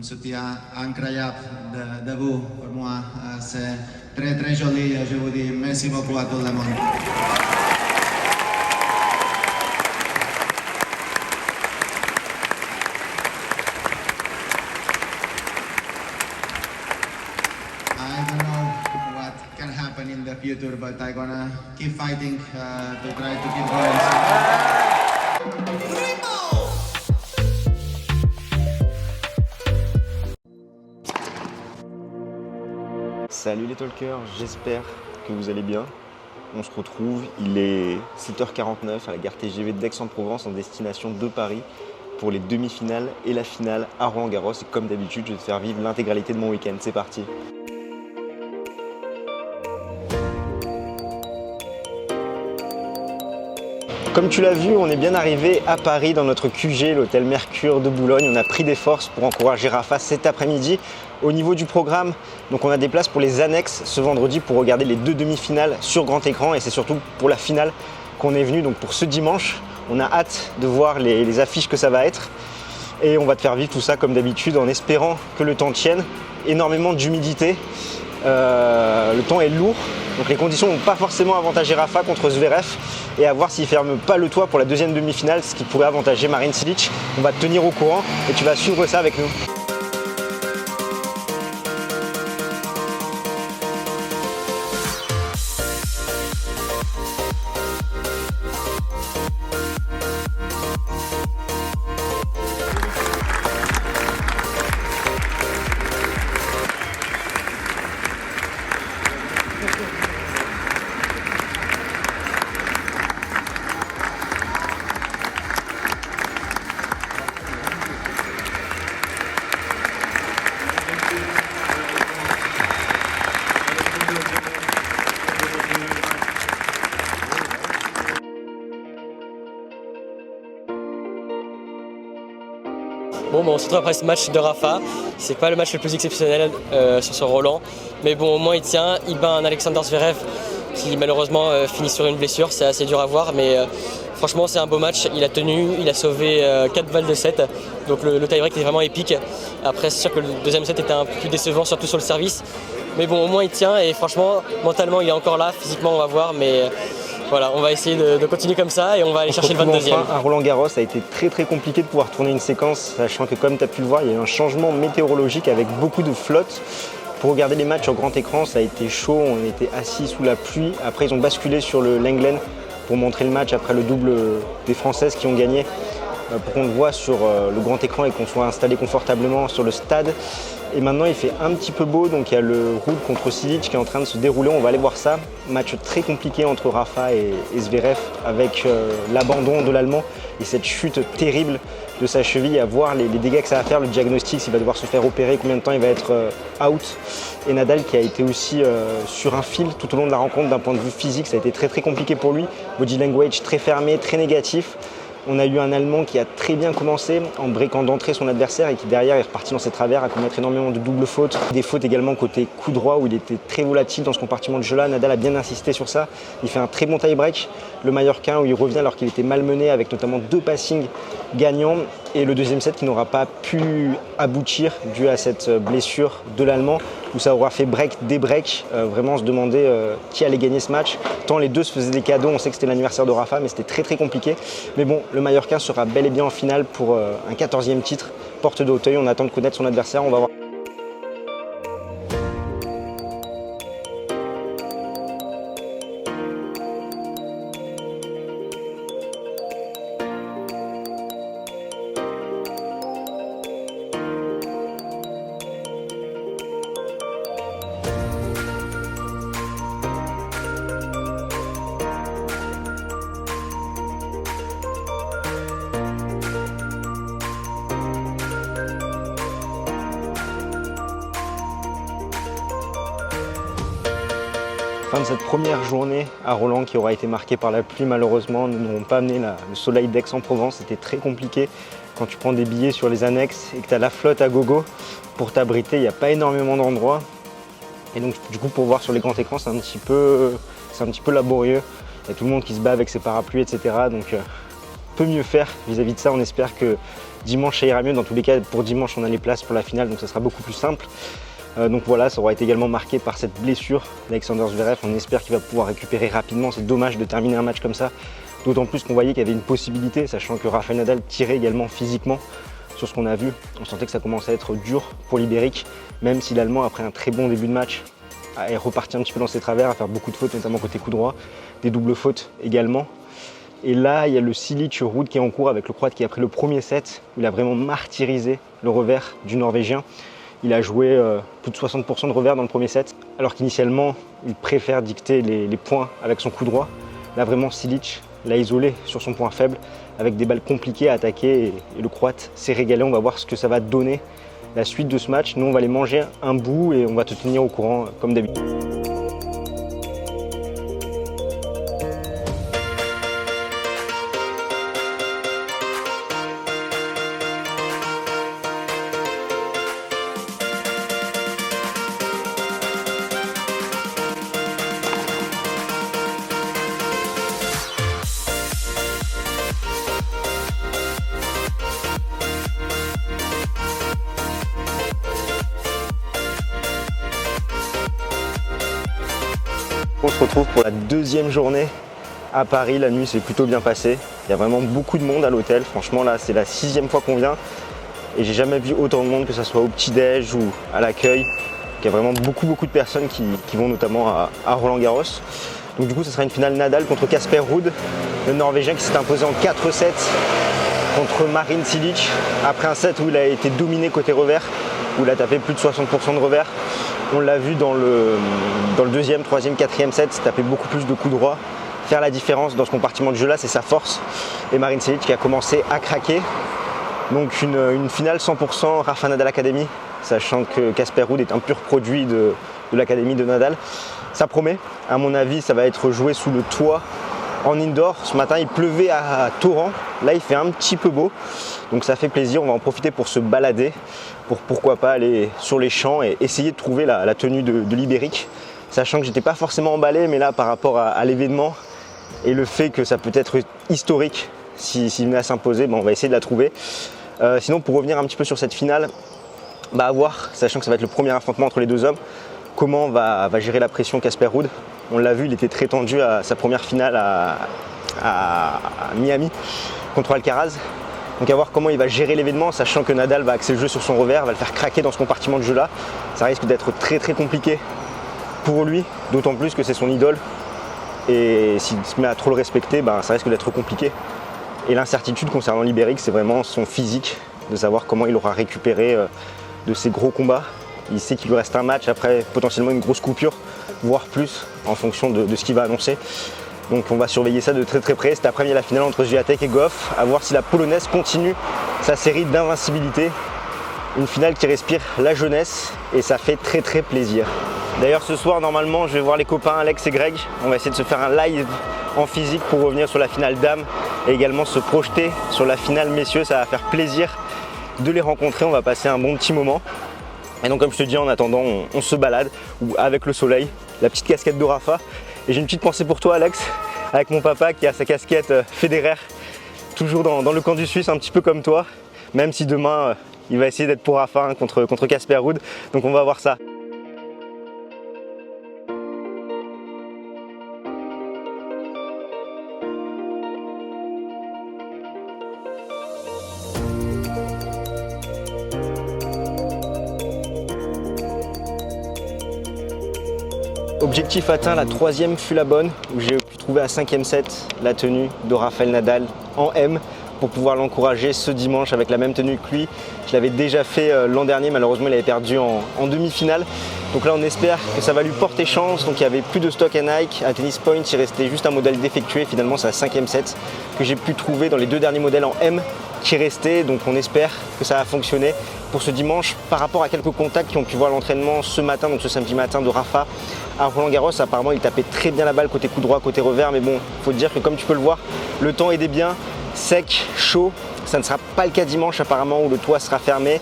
un soutien incroyable de vous. Pour moi, c'est très très joli. Je vous dis merci beaucoup à tout le monde. I don't know what can happen in the future, but I'm gonna keep fighting to try to keep going. Salut les talkers, j'espère que vous allez bien. On se retrouve, il est 7h49 à la gare TGV d'Aix-en-Provence en destination de Paris pour les demi-finales et la finale à Roland-Garros. Et comme d'habitude, je vais te faire vivre l'intégralité de mon week-end. C'est parti. Comme tu l'as vu, on est bien arrivé à Paris dans notre QG, l'hôtel Mercure de Boulogne. On a pris des forces pour encourager Rafa cet après-midi. Au niveau du programme, donc on a des places pour les annexes ce vendredi pour regarder les deux demi-finales sur grand écran et c'est surtout pour la finale qu'on est venu, donc pour ce dimanche. On a hâte de voir les affiches que ça va être et on va te faire vivre tout ça comme d'habitude en espérant que le temps tienne. Énormément d'humidité, le temps est lourd, donc les conditions n'ont pas forcément avantagé Rafa contre Zverev et à voir s'il ne ferme pas le toit pour la deuxième demi-finale, ce qui pourrait avantager Marin Cilic. On va te tenir au courant et tu vas suivre ça avec nous. Bon, on se retrouve après ce match de Rafa. C'est pas le match le plus exceptionnel sur ce Roland. Mais bon, au moins il tient. Il bat un Alexander Zverev qui malheureusement finit sur une blessure. C'est assez dur à voir. Mais franchement, c'est un beau match. Il a tenu, il a sauvé 4 balles de 7. Donc le tie-break était vraiment épique. Après, c'est sûr que le deuxième set était un peu plus décevant, surtout sur le service. Mais bon, au moins il tient. Et franchement, mentalement, il est encore là. Physiquement, on va voir. Mais voilà, on va essayer de continuer comme ça et on va aller chercher le 22e. Enfin, à Roland-Garros, ça a été très compliqué de pouvoir tourner une séquence, sachant que comme tu as pu le voir, il y a eu un changement météorologique avec beaucoup de flotte. Pour regarder les matchs sur grand écran, ça a été chaud, on était assis sous la pluie. Après, ils ont basculé sur le Lenglen pour montrer le match après le double des Françaises qui ont gagné, pour qu'on le voit sur le grand écran et qu'on soit installé confortablement sur le stade. Et maintenant il fait un petit peu beau, donc il y a le round contre Cilic qui est en train de se dérouler, on va aller voir ça. Match très compliqué entre Rafa et Zverev avec l'abandon de l'Allemand et cette chute terrible de sa cheville, à voir les dégâts que ça va faire, le diagnostic, s'il va devoir se faire opérer, combien de temps il va être out. Et Nadal qui a été aussi sur un fil tout au long de la rencontre d'un point de vue physique, ça a été très compliqué pour lui, body language très fermé, très négatif. On a eu un Allemand qui a très bien commencé en breakant d'entrée son adversaire et qui derrière est reparti dans ses travers à commettre énormément de doubles fautes. Des fautes également côté coup droit où il était très volatile dans ce compartiment de jeu-là. Nadal a bien insisté sur ça. Il fait un très bon tie-break. Le Mallorquin où il revient alors qu'il était malmené avec notamment 2 passings gagnants. Et le deuxième set qui n'aura pas pu aboutir dû à cette blessure de l'Allemand où ça aura fait break, débreak, vraiment se demander qui allait gagner ce match. Tant les deux se faisaient des cadeaux, on sait que c'était l'anniversaire de Rafa mais c'était très compliqué. Mais bon, le Mallorquin sera bel et bien en finale pour un 14e titre, porte de Hauteuil. On attend de connaître son adversaire, on va voir. Fin de cette première journée à Roland qui aura été marquée par la pluie malheureusement. Nous n'aurons pas amené le soleil d'Aix-en-Provence, c'était très compliqué. Quand tu prends des billets sur les annexes et que tu as la flotte à gogo pour t'abriter, il n'y a pas énormément d'endroits. Et donc du coup pour voir sur les grands écrans c'est un petit peu laborieux. Il y a tout le monde qui se bat avec ses parapluies, etc. Donc peut mieux faire vis-à-vis de ça. On espère que dimanche ça ira mieux. Dans tous les cas, pour dimanche, on a les places pour la finale, donc ça sera beaucoup plus simple. Donc voilà, ça aura été également marqué par cette blessure d'Alexander Zverev. On espère qu'il va pouvoir récupérer rapidement. C'est dommage de terminer un match comme ça, d'autant plus qu'on voyait qu'il y avait une possibilité, sachant que Rafael Nadal tirait également physiquement. Sur ce qu'on a vu, on sentait que ça commençait à être dur pour l'Ibérique, même si l'Allemand, après un très bon début de match, est reparti un petit peu dans ses travers, à faire beaucoup de fautes, notamment côté coup droit, des doubles fautes également. Et là, il y a le Cilic-Ruud qui est en cours avec le Croate qui a pris le premier set, où il a vraiment martyrisé le revers du Norvégien. Il a joué plus de 60% de revers dans le premier set, alors qu'initialement, il préfère dicter les points avec son coup droit. Là, vraiment, Cilic l'a isolé sur son point faible, avec des balles compliquées à attaquer, et le Croate s'est régalé. On va voir ce que ça va donner la suite de ce match. Nous, on va aller manger un bout et on va te tenir au courant comme d'habitude. On se retrouve pour la deuxième journée à Paris. La nuit s'est plutôt bien passée. Il y a vraiment beaucoup de monde à l'hôtel. Franchement, là, c'est la 6e fois qu'on vient. Et j'ai jamais vu autant de monde, que ce soit au petit-déj ou à l'accueil. Il y a vraiment beaucoup de personnes qui vont notamment à Roland-Garros. Donc du coup, ce sera une finale Nadal contre Casper Ruud, le Norvégien qui s'est imposé en 4-7 contre Marin Cilic. Après un set où il a été dominé côté revers, où il a tapé plus de 60% de revers. On l'a vu dans le deuxième, troisième, quatrième set, taper beaucoup plus de coups droits. Faire la différence dans ce compartiment de jeu là, c'est sa force. Et Marin Cilic qui a commencé à craquer. Donc une finale 100% Rafa Nadal Academy, sachant que Casper Ruud est un pur produit de l'académie de Nadal. Ça promet. À mon avis, ça va être joué sous le toit en indoor. Ce matin, il pleuvait à torrent. Là, il fait un petit peu beau. Donc ça fait plaisir. On va en profiter pour se balader, pour pourquoi pas aller sur les champs et essayer de trouver la tenue de l'Ibérique. Sachant que j'étais pas forcément emballé, mais là, par rapport à l'événement et le fait que ça peut être historique s'il venait à s'imposer, on va essayer de la trouver. Sinon, pour revenir un petit peu sur cette finale, à voir, sachant que ça va être le premier affrontement entre les deux hommes, comment va gérer la pression Casper Ruud. On l'a vu, il était très tendu à sa première finale à Miami contre Alcaraz. Donc à voir comment il va gérer l'événement, sachant que Nadal va axer le jeu sur son revers, va le faire craquer dans ce compartiment de jeu là. Ça risque d'être très compliqué pour lui, d'autant plus que c'est son idole. Et s'il se met à trop le respecter, ça risque d'être compliqué. Et l'incertitude concernant l'Ibérique, c'est vraiment son physique, de savoir comment il aura récupéré de ses gros combats. Il sait qu'il lui reste un match, après potentiellement une grosse coupure, voire plus, en fonction de ce qu'il va annoncer. Donc on va surveiller ça de très près. Cet après-midi, la finale entre Swiatek et Goff, à voir si la Polonaise continue sa série d'invincibilité. Une finale qui respire la jeunesse et ça fait très plaisir. D'ailleurs ce soir, normalement, je vais voir les copains Alex et Greg. On va essayer de se faire un live en physique pour revenir sur la finale dames et également se projeter sur la finale messieurs. Ça va faire plaisir de les rencontrer. On va passer un bon petit moment. Et donc comme je te dis, en attendant, on se balade avec le soleil, la petite casquette de Rafa. Et j'ai une petite pensée pour toi Alex, avec mon papa qui a sa casquette Federer, toujours dans le camp du Suisse, un petit peu comme toi, même si demain il va essayer d'être pour Rafa contre Casper Ruud. Donc on va voir ça. Objectif atteint, la troisième fut la bonne, où j'ai pu trouver à 5e set la tenue de Rafael Nadal en M pour pouvoir l'encourager ce dimanche avec la même tenue que lui. Je l'avais déjà fait l'an dernier, malheureusement il avait perdu en demi-finale. Donc là on espère que ça va lui porter chance. Donc il n'y avait plus de stock à Nike, à Tennis Point il restait juste un modèle défectué. Finalement c'est la 5e set que j'ai pu trouver dans les deux derniers modèles en M qui restaient. Donc on espère que ça va fonctionner pour ce dimanche. Par rapport à quelques contacts qui ont pu voir l'entraînement ce matin, donc ce samedi matin de Rafa à Roland-Garros, apparemment il tapait très bien la balle côté coup droit, côté revers, mais bon, il faut te dire que comme tu peux le voir, le temps aidait bien, sec, chaud. Ça ne sera pas le cas dimanche apparemment, où le toit sera fermé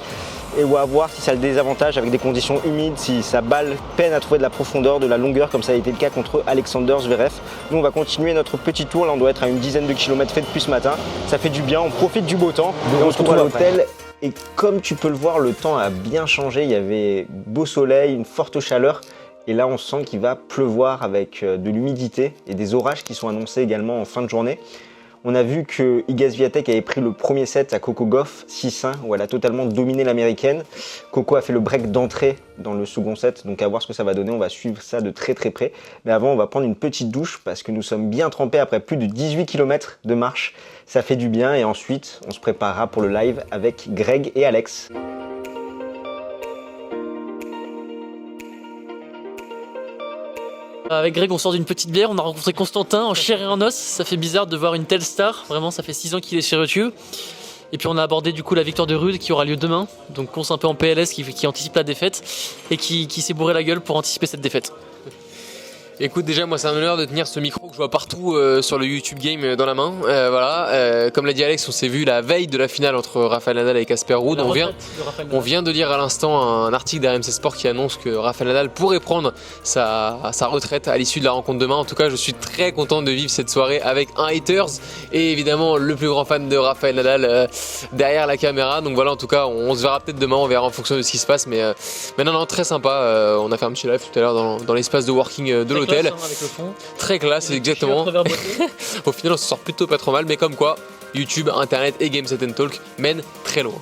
et on va voir si ça le désavantage avec des conditions humides, si sa balle peine à trouver de la profondeur, de la longueur comme ça a été le cas contre Alexander Zverev. Nous on va continuer notre petit tour, là on doit être à une dizaine de kilomètres fait depuis ce matin. Ça fait du bien, on profite du beau temps et on se retrouve à l'hôtel. Et comme tu peux le voir, le temps a bien changé, il y avait beau soleil, une forte chaleur. Et là, on sent qu'il va pleuvoir avec de l'humidité et des orages qui sont annoncés également en fin de journée. On a vu que Iga Swiatek avait pris le premier set à Coco Gauff, 6-1, où elle a totalement dominé l'américaine. Coco a fait le break d'entrée dans le second set, donc à voir ce que ça va donner. On va suivre ça de très très près. Mais avant, on va prendre une petite douche parce que nous sommes bien trempés après plus de 18 km de marche. Ça fait du bien et ensuite, on se préparera pour le live avec Greg et Alex. Avec Greg, on sort d'une petite bière, on a rencontré Constantin en chair et en os. Ça fait bizarre de voir une telle star, vraiment ça fait 6 ans qu'il est chez Rutieux. Et puis on a abordé du coup la victoire de Rude qui aura lieu demain. Donc on un peu en PLS qui anticipe la défaite et qui s'est bourré la gueule pour anticiper cette défaite. Écoute, déjà moi c'est un honneur de tenir ce micro que je vois partout sur le YouTube Game dans la main. Comme l'a dit Alex, on s'est vu la veille de la finale entre Rafael Nadal et Casper Ruud. On vient de lire à l'instant un article d'RMC Sport qui annonce que Rafael Nadal pourrait prendre sa retraite à l'issue de la rencontre demain. En tout cas, je suis très content de vivre cette soirée avec un haters et évidemment le plus grand fan de Rafael Nadal derrière la caméra. Donc voilà, en tout cas, on se verra peut-être demain, on verra en fonction de ce qui se passe. Mais non, très sympa. On a fait un petit live tout à l'heure dans l'espace de working de l'hôtel. Avec le fond. Très classe, exactement. Au final, on se sort plutôt pas trop mal, mais comme quoi, YouTube, Internet et Game Set Talk mènent très loin.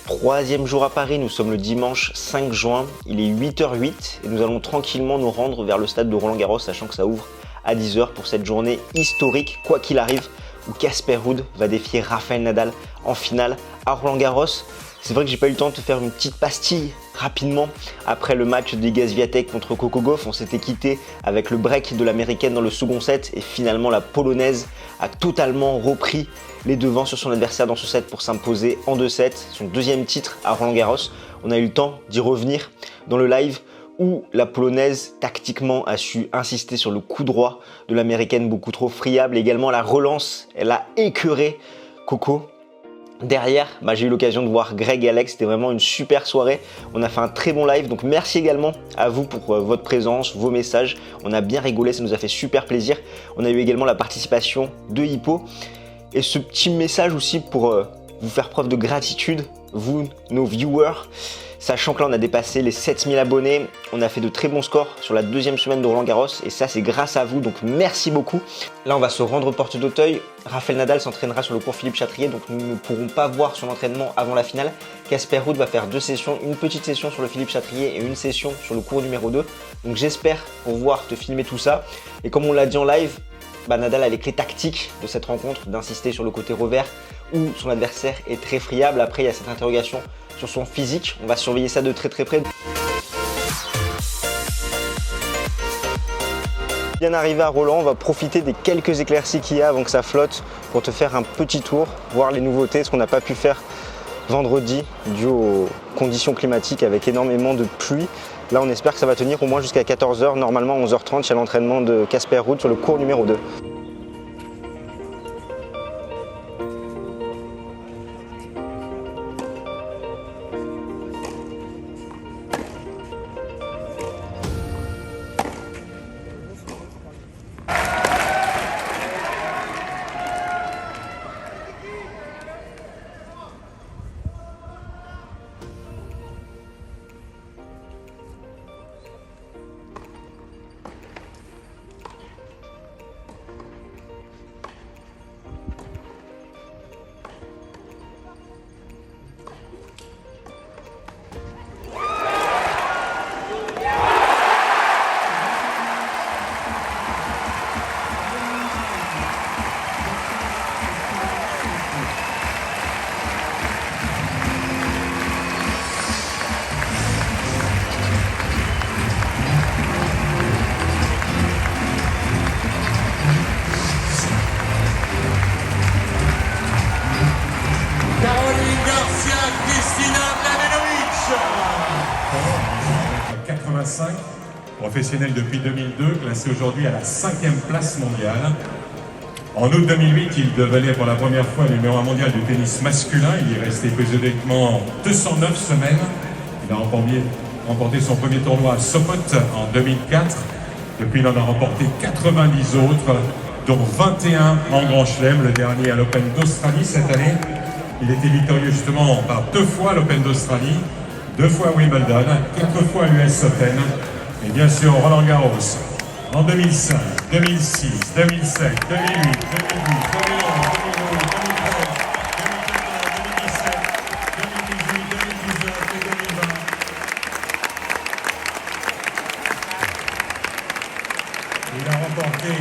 Troisième jour à Paris, nous sommes le dimanche 5 juin, il est 8h08 et nous allons tranquillement nous rendre vers le stade de Roland-Garros, sachant que ça ouvre à 10h pour cette journée historique, quoi qu'il arrive, où Casper Ruud va défier Rafael Nadal en finale à Roland-Garros. C'est vrai que j'ai pas eu le temps de te faire une petite pastille rapidement après le match d'Iga Swiatek contre Coco Gauff. On s'était quitté avec le break de l'américaine dans le second set et finalement la polonaise a totalement repris les devants sur son adversaire dans ce set pour s'imposer en 2-7. Son deuxième titre à Roland-Garros. On a eu le temps d'y revenir dans le live où la polonaise tactiquement a su insister sur le coup droit de l'américaine beaucoup trop friable. Également la relance, elle a écœuré Coco. Derrière, j'ai eu l'occasion de voir Greg et Alex, c'était vraiment une super soirée. On a fait un très bon live, donc merci également à vous pour votre présence, vos messages. On a bien rigolé, ça nous a fait super plaisir. On a eu également la participation de Hippo. Et ce petit message aussi pour vous faire preuve de gratitude, vous, nos viewers. Sachant que là on a dépassé les 7000 abonnés, on a fait de très bons scores sur la deuxième semaine de Roland-Garros et ça c'est grâce à vous, donc merci beaucoup. Là on va se rendre porte d'Auteuil, Rafael Nadal s'entraînera sur le cours Philippe Chatrier, donc nous ne pourrons pas voir son entraînement avant la finale. Casper Ruud va faire 2 sessions, une petite session sur le Philippe Chatrier et une session sur le cours numéro 2. Donc j'espère pouvoir te filmer tout ça. Et comme on l'a dit en live, Nadal a les clés tactiques de cette rencontre, d'insister sur le côté revers où son adversaire est très friable. Après il y a cette interrogation sur son physique, on va surveiller ça de très près. Bien arrivé à Roland, on va profiter des quelques éclaircies qu'il y a avant que ça flotte pour te faire un petit tour, voir les nouveautés, ce qu'on n'a pas pu faire vendredi dû aux conditions climatiques avec énormément de pluie. Là on espère que ça va tenir au moins jusqu'à 14h, normalement 11h30 il y a l'entraînement de Casper Ruud sur le cours numéro 2. Professionnel depuis 2002, classé aujourd'hui à la 5e place mondiale. En août 2008, il devenait pour la première fois numéro 1 mondial du tennis masculin. Il y est resté périodiquement 209 semaines. Il a remporté son premier tournoi à Sopot en 2004. Depuis, il en a remporté 90 autres, dont 21 en Grand Chelem, le dernier à l'Open d'Australie cette année. Il était victorieux justement par 2 fois à l'Open d'Australie, 2 fois à Wimbledon, 4 fois à l'US Open et bien sûr Roland Garros en 2005, 2006, 2007, 2008, 2012, 2011, 2013, 2014, 2017, 2018, 2019 et 2020. Il a remporté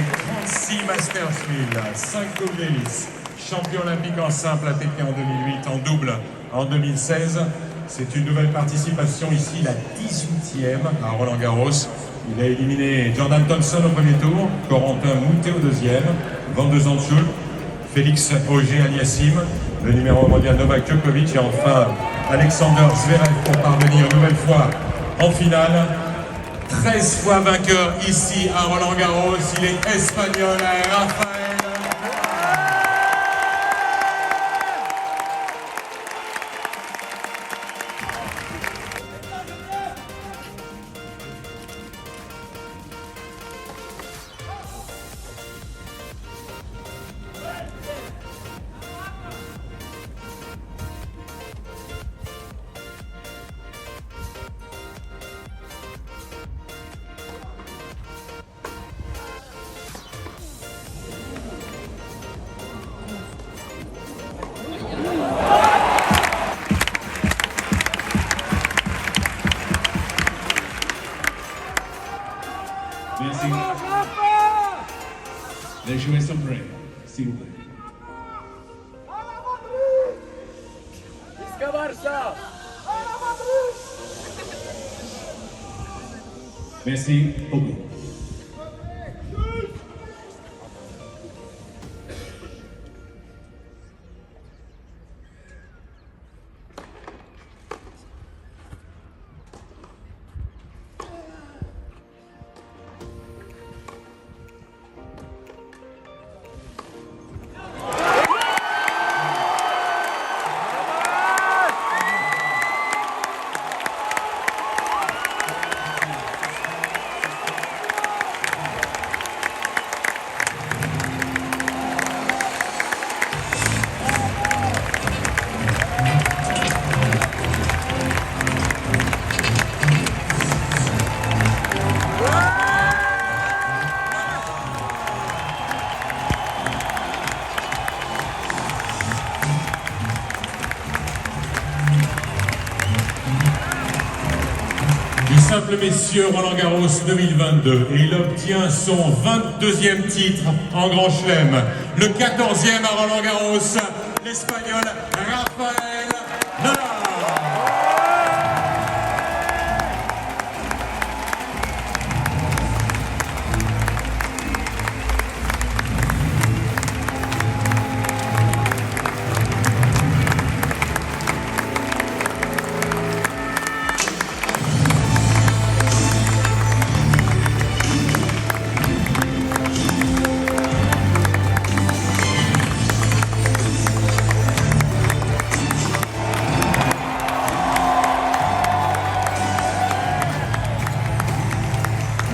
36 Masters 1000, 5 Coupe Davis, champion olympique en simple à Pékin en 2008, en double en 2016. C'est une nouvelle participation ici, la 18e à Roland Garros. Il a éliminé Jordan Thompson au premier tour, Corentin Moutet au deuxième, Van de Zandschulp, Félix Auger-Aliassime, le numéro 1 mondial Novak Djokovic et enfin Alexander Zverev pour parvenir une nouvelle fois en finale. 13 fois vainqueur ici à Roland Garros, il est espagnol, Rafael. Merci. Les joueurs sont prêts, s'il vous plaît. Merci beaucoup. Simple messieurs Roland Garros 2022 et il obtient son 22e titre en Grand Chelem. Le 14e à Roland Garros, l'Espagnol Rafael Nadal.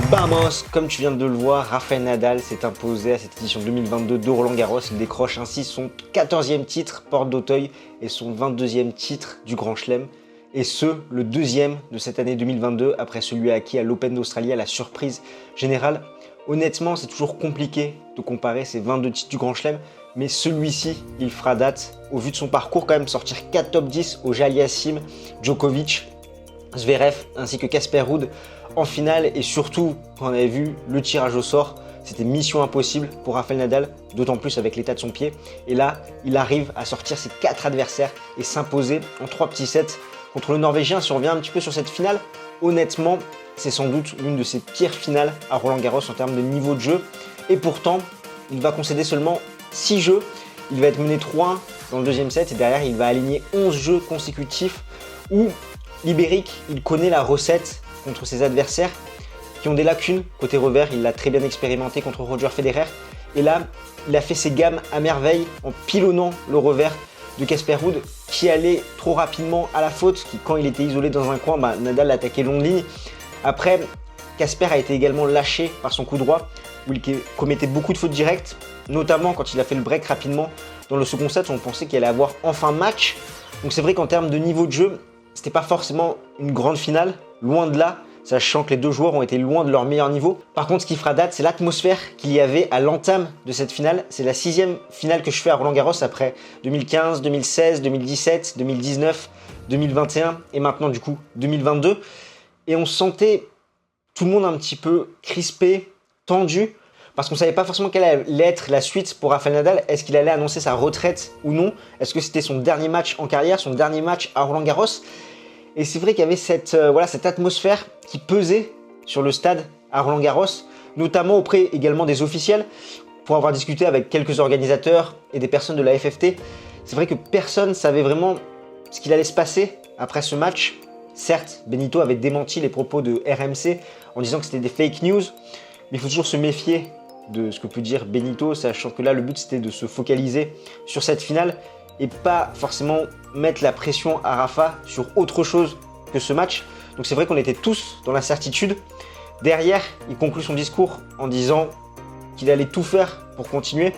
Vamos, comme tu viens de le voir, Rafael Nadal s'est imposé à cette édition 2022 de Roland Garros. Il décroche ainsi son 14e titre porte d'Auteuil et son 22e titre du Grand Chelem. Et ce, le deuxième de cette année 2022 après celui acquis à l'Open d'Australie à la surprise générale. Honnêtement, c'est toujours compliqué de comparer ces 22 titres du Grand Chelem, mais celui-ci, il fera date. Au vu de son parcours, quand même, sortir 4 top 10 au Aliassime, Djokovic, Zverev ainsi que Casper Ruud en finale, et surtout quand on avait vu le tirage au sort, c'était mission impossible pour Rafael Nadal, d'autant plus avec l'état de son pied. Et là, il arrive à sortir ses 4 adversaires et s'imposer en 3 petits sets contre le Norvégien. Si on revient un petit peu sur cette finale, honnêtement, c'est sans doute l'une de ses pires finales à Roland Garros en termes de niveau de jeu. Et pourtant, il va concéder seulement 6 jeux. Il va être mené 3-1 dans le deuxième set et derrière, il va aligner 11 jeux consécutifs où l'Ibérique, il connaît la recette contre ses adversaires qui ont des lacunes. Côté revers, il l'a très bien expérimenté contre Roger Federer. Et là, il a fait ses gammes à merveille en pilonnant le revers de Casper Ruud qui allait trop rapidement à la faute, qui quand il était isolé dans un coin, Nadal l'attaquait longue ligne. Après, Casper a été également lâché par son coup droit où il commettait beaucoup de fautes directes, notamment quand il a fait le break rapidement. Dans le second set, on pensait qu'il allait avoir enfin match. Donc c'est vrai qu'en termes de niveau de jeu, c'était pas forcément une grande finale, loin de là, sachant que les deux joueurs ont été loin de leur meilleur niveau. Par contre, ce qui fera date, c'est l'atmosphère qu'il y avait à l'entame de cette finale. C'est la 6e finale que je fais à Roland-Garros après 2015, 2016, 2017, 2019, 2021 et maintenant du coup 2022. Et on sentait tout le monde un petit peu crispé, tendu, parce qu'on ne savait pas forcément quelle allait être la suite pour Rafael Nadal. Est-ce qu'il allait annoncer sa retraite ou non? Est-ce que c'était son dernier match en carrière, son dernier match à Roland-Garros? Et c'est vrai qu'il y avait cette atmosphère qui pesait sur le stade à Roland-Garros, notamment auprès également des officiels. Pour avoir discuté avec quelques organisateurs et des personnes de la FFT, c'est vrai que personne ne savait vraiment ce qu'il allait se passer après ce match. Certes, Benito avait démenti les propos de RMC en disant que c'était des fake news, mais il faut toujours se méfier de ce que peut dire Benito, sachant que là, le but, c'était de se focaliser sur cette finale et pas forcément mettre la pression à Rafa sur autre chose que ce match. Donc c'est vrai qu'on était tous dans l'incertitude. Derrière, il conclut son discours en disant qu'il allait tout faire pour continuer,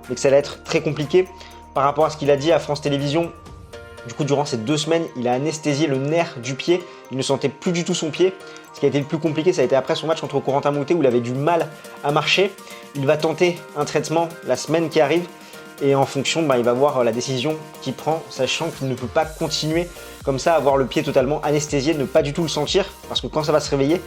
mais que ça allait être très compliqué. Par rapport à ce qu'il a dit à France Télévisions, du coup, durant ces 2 semaines, il a anesthésié le nerf du pied. Il ne sentait plus du tout son pied. Ce qui a été le plus compliqué, ça a été après son match contre Corentin Moutet où il avait du mal à marcher. Il va tenter un traitement la semaine qui arrive. Et en fonction, il va voir la décision qu'il prend, sachant qu'il ne peut pas continuer comme ça, avoir le pied totalement anesthésié, ne pas du tout le sentir, parce que quand ça va se réveiller,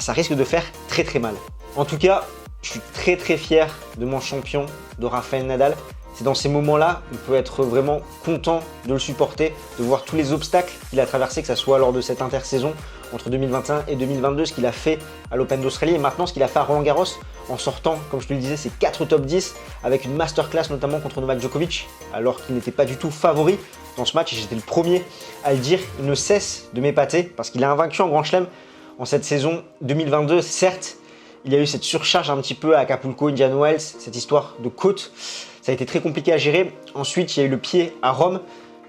ça risque de faire très très mal. En tout cas, je suis très très fier de mon champion, de Rafael Nadal. C'est dans ces moments-là qu'on peut être vraiment content de le supporter, de voir tous les obstacles qu'il a traversés, que ce soit lors de cette intersaison entre 2021 et 2022, ce qu'il a fait à l'Open d'Australie et maintenant ce qu'il a fait à Roland-Garros en sortant, comme je te le disais, ses 4 top 10 avec une masterclass notamment contre Novak Djokovic alors qu'il n'était pas du tout favori dans ce match et j'étais le premier à le dire. Il ne cesse de m'épater parce qu'il est invaincu en Grand Chelem en cette saison 2022. Certes, il y a eu cette surcharge un petit peu à Acapulco, Indian Wells, cette histoire de côte. Ça a été très compliqué à gérer. Ensuite, il y a eu le pied à Rome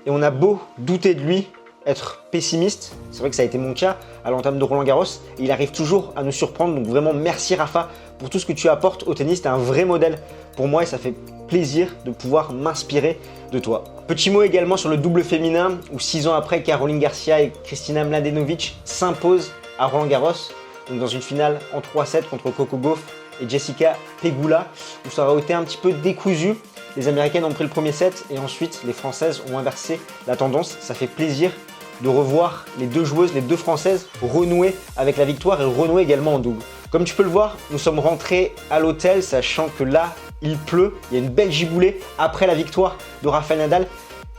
et on a beau douter de lui, être pessimiste, c'est vrai que ça a été mon cas à l'entame de Roland-Garros et il arrive toujours à nous surprendre. Donc vraiment merci Rafa pour tout ce que tu apportes au tennis. Tu es un vrai modèle pour moi et ça fait plaisir de pouvoir m'inspirer de toi. Petit mot également sur le double féminin où 6 ans après, Caroline Garcia et Kristina Mladenovic s'imposent à Roland-Garros, donc dans une finale en 3-7 contre Coco Gauff et Jessica Pegula où ça a été un petit peu décousu. Les Américaines ont pris le premier set et ensuite les Françaises ont inversé la tendance. Ça fait plaisir de revoir les deux joueuses, les deux Françaises renouer avec la victoire et renouer également en double. Comme tu peux le voir, nous sommes rentrés à l'hôtel sachant que là, il pleut. Il y a une belle giboulée après la victoire de Rafael Nadal.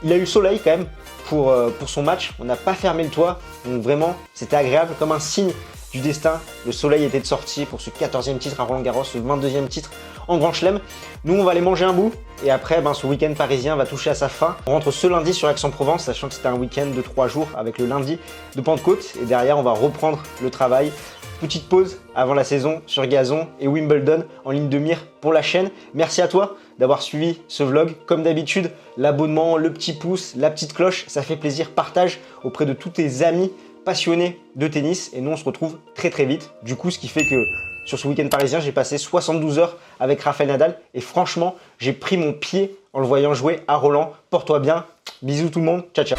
Il a eu le soleil quand même pour son match. On n'a pas fermé le toit, donc vraiment, c'était agréable comme un signe du destin. Le soleil était de sortie pour ce 14e titre à Roland-Garros, ce 22e titre en Grand Chelem. Nous, on va aller manger un bout et après, ce week-end parisien va toucher à sa fin. On rentre ce lundi sur Aix-en-Provence, sachant que c'était un week-end de 3 jours avec le lundi de Pentecôte. Et derrière, on va reprendre le travail. Petite pause avant la saison sur gazon et Wimbledon en ligne de mire pour la chaîne. Merci à toi d'avoir suivi ce vlog. Comme d'habitude, l'abonnement, le petit pouce, la petite cloche, ça fait plaisir. Partage auprès de tous tes amis passionnés de tennis et nous on se retrouve très très vite. Du coup, ce qui fait que sur ce week-end parisien, j'ai passé 72 heures avec Rafael Nadal et franchement, j'ai pris mon pied en le voyant jouer à Roland. Porte-toi bien. Bisous tout le monde. Ciao ciao.